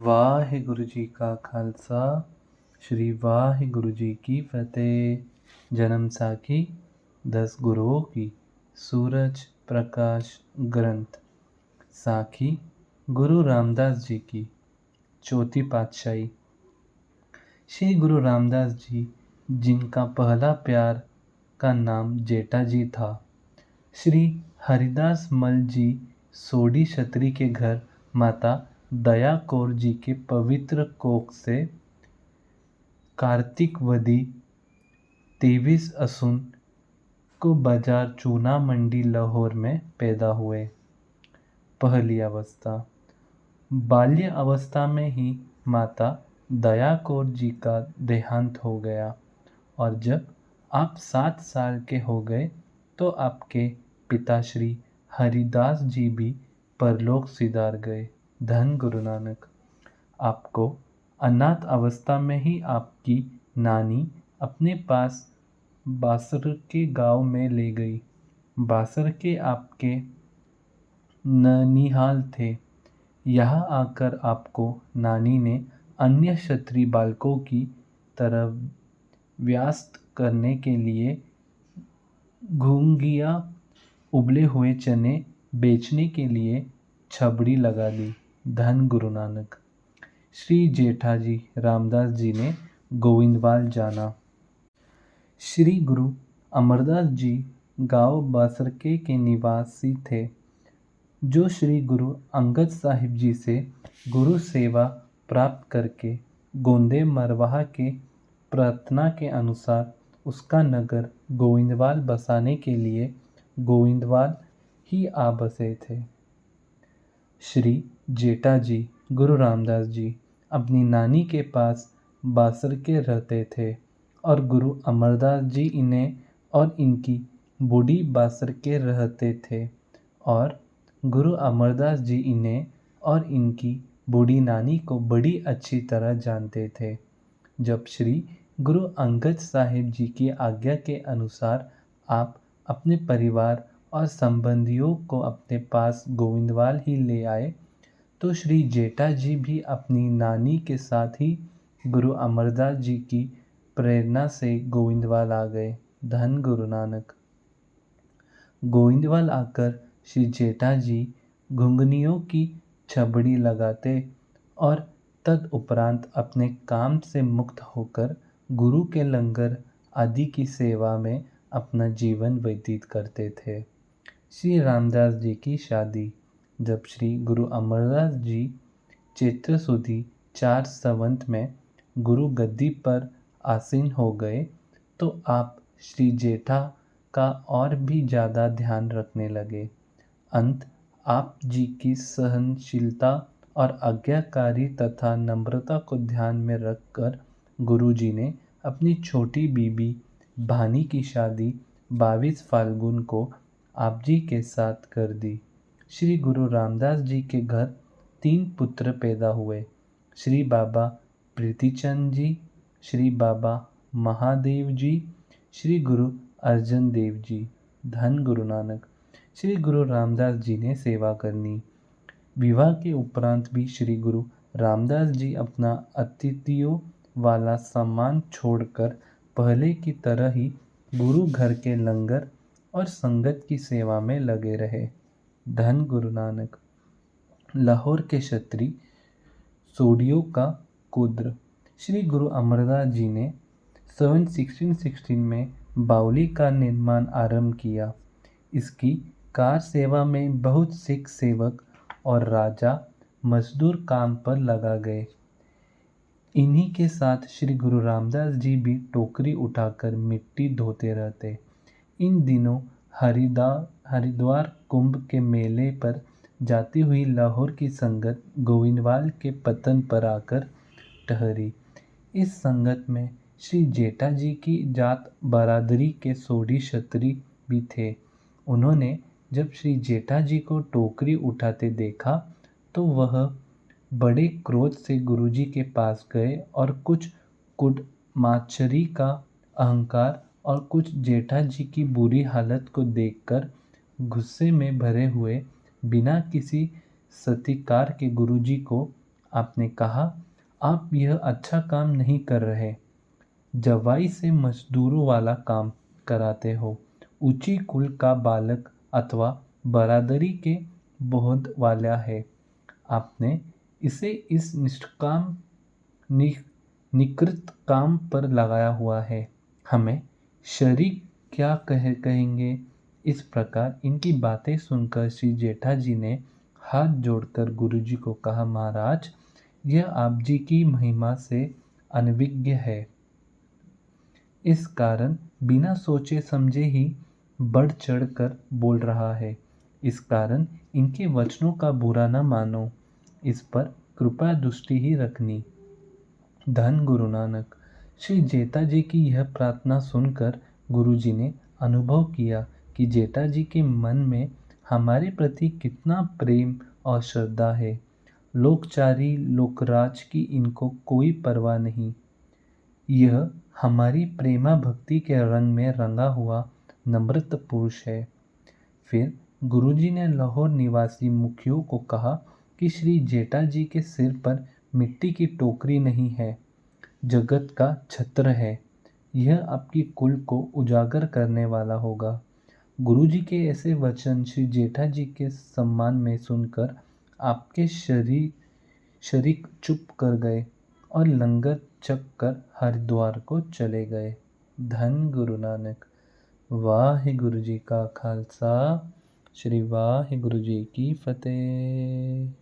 ਵਾਹਿਗੁਰੂ ਜੀ ਕਾ ਖਾਲਸਾ श्री वाहिगुरु जी की फतेह। जन्म साखी 10 गुरुओं की। सूरज प्रकाश ग्रंथ। साखी गुरु रामदास जी की चौथी पातशाही। श्री गुरु रामदास जी, जिनका पहला प्यार का नाम जेठा जी था, श्री हरिदास मल जी सोडी छत्री के घर माता दया कौर जी के पवित्र कोख से कार्तिक वदी 23 असून को बाजार चूना मंडी लाहौर में पैदा हुए। पहली अवस्था। बाल्य अवस्था में ही माता दया कौर जी का देहांत हो गया और जब आप 7 साल के हो गए तो आपके पिता श्री हरिदास जी भी परलोक सिधार गए। धन गुरु नानक। आपको अनाथ अवस्था में ही आपकी नानी अपने पास बासर के गांव में ले गई। बासर के आपके ननिहाल थे। यहाँ आकर आपको नानी ने अन्य क्षत्रिय बालकों की तरह व्यस्त करने के लिए घुंगिया उबले हुए चने बेचने के लिए छबड़ी लगा दी। धन गुरु नानक। श्री जेठाजी रामदास जी ने गोविंदवाल जाना। श्री गुरु अमरदास जी गांव बासरके के निवासी थे, जो श्री गुरु अंगद साहिब जी से गुरु सेवा प्राप्त करके गोंदे मरवाहा के प्रार्थना के अनुसार उसका नगर गोविंदवाल बसाने के लिए गोविंदवाल ही आ बसे थे। श्री जेठाजी गुरु रामदास जी अपनी नानी के पास बासर के रहते थे और गुरु अमरदास जी इन्हें और इनकी बूढ़ी बासर के रहते थे और गुरु अमरदास जी इन्हें और इनकी बूढ़ी नानी को बड़ी अच्छी तरह जानते थे। जब श्री गुरु अंगद साहिब जी की आज्ञा के अनुसार आप अपने परिवार और संबंधियों को अपने पास गोविंदवाल ही ले आए तो श्री जेठा जी भी अपनी नानी के साथ ही गुरु अमरदास जी की प्रेरणा से गोविंदवाल आ गए। धन गुरु नानक। गोविंदवाल आकर श्री जेठा जी घुंघनियों की छबड़ी लगाते और तदुपरांत अपने काम से मुक्त होकर गुरु के लंगर आदि की सेवा में अपना जीवन व्यतीत करते थे। श्री रामदास जी की शादी। जब श्री गुरु अमरदास जी चैत्र सुदी 4 संवत में गुरु गद्दी पर आसीन हो गए तो आप श्री जेठा का और भी ज़्यादा ध्यान रखने लगे। अंत आप जी की सहनशीलता और आज्ञाकारी तथा नम्रता को ध्यान में रखकर गुरु जी ने अपनी छोटी बीबी भानी की शादी 22 फाल्गुन को आप जी के साथ कर दी। श्री गुरु रामदास जी के घर 3 पुत्र पैदा हुए। श्री बाबा प्रीतिचंद जी, श्री बाबा महादेव जी, श्री गुरु अर्जन देव जी। धन गुरु नानक। श्री गुरु रामदास जी ने सेवा करनी। विवाह के उपरांत भी श्री गुरु रामदास जी अपना अतिथियों वाला सम्मान छोड़कर पहले की तरह ही गुरु घर के लंगर और संगत की सेवा में लगे रहे। धन गुरु नानक। लाहौर के क्षत्रिय सोडियों का कुद्र। श्री गुरु अमरदास जी ने सन 1616 में बावली का निर्माण आरंभ किया। इसकी कार सेवा में बहुत सिख सेवक और राजा मजदूर काम पर लगा गए। इन्हीं के साथ श्री गुरु रामदास जी भी टोकरी उठाकर मिट्टी धोते रहते। इन दिनों हरिद्वार कुंभ के मेले पर जाती हुई लाहौर की संगत गोविंदवाल के पतन पर आकर ठहरी। इस संगत में श्री जेठा जी की जात बरादरी के सोडी क्षत्रिय भी थे। उन्होंने जब श्री जेठा जी को टोकरी उठाते देखा तो वह बड़े क्रोध से गुरुजी के पास गए और कुछ कुडमाचरी का अहंकार और कुछ जेठा जी की बुरी हालत को देखकर गुस्से में भरे हुए बिना किसी सत्कार के गुरुजी को आपने कहा, आप यह अच्छा काम नहीं कर रहे। जवाई से मजदूरों वाला काम कराते हो। ऊंची कुल का बालक अथवा बरादरी के बोहद वाला है। आपने इसे इस निष्काम नि, निकृत काम पर लगाया हुआ है। हमें शरीक क्या कहेंगे। इस प्रकार इनकी बातें सुनकर श्री जेठा जी ने हाथ जोड़कर गुरुजी को कहा, महाराज, यह आप जी की महिमा से अनभिज्ञ है। इस कारण बिना सोचे समझे ही बढ़ चढ़ कर बोल रहा है। इस कारण इनके वचनों का बुरा न मानो। इस पर कृपा दृष्टि ही रखनी। धन गुरु नानक। श्री जेठा जी की यह प्रार्थना सुनकर गुरुजी ने अनुभव किया कि जेठा जी के मन में हमारे प्रति कितना प्रेम और श्रद्धा है। लोकचारी लोकराज की इनको कोई परवाह नहीं। यह हमारी प्रेमा भक्ति के रंग में रंगा हुआ नम्रत पुरुष है। फिर गुरुजी ने लाहौर निवासी मुखियों को कहा कि श्री जेठा जी के सिर पर मिट्टी की टोकरी नहीं है, जगत का छत्र है। यह आपकी कुल को उजागर करने वाला होगा। गुरुजी के ऐसे वचन श्री जेठा जी के सम्मान में सुनकर आपके शरीक चुप कर गए और लंगर छक कर हरिद्वार को चले गए। धन गुरु नानक। वाहिगुरु जी का खालसा, श्री वाहिगुरु जी की फतेह।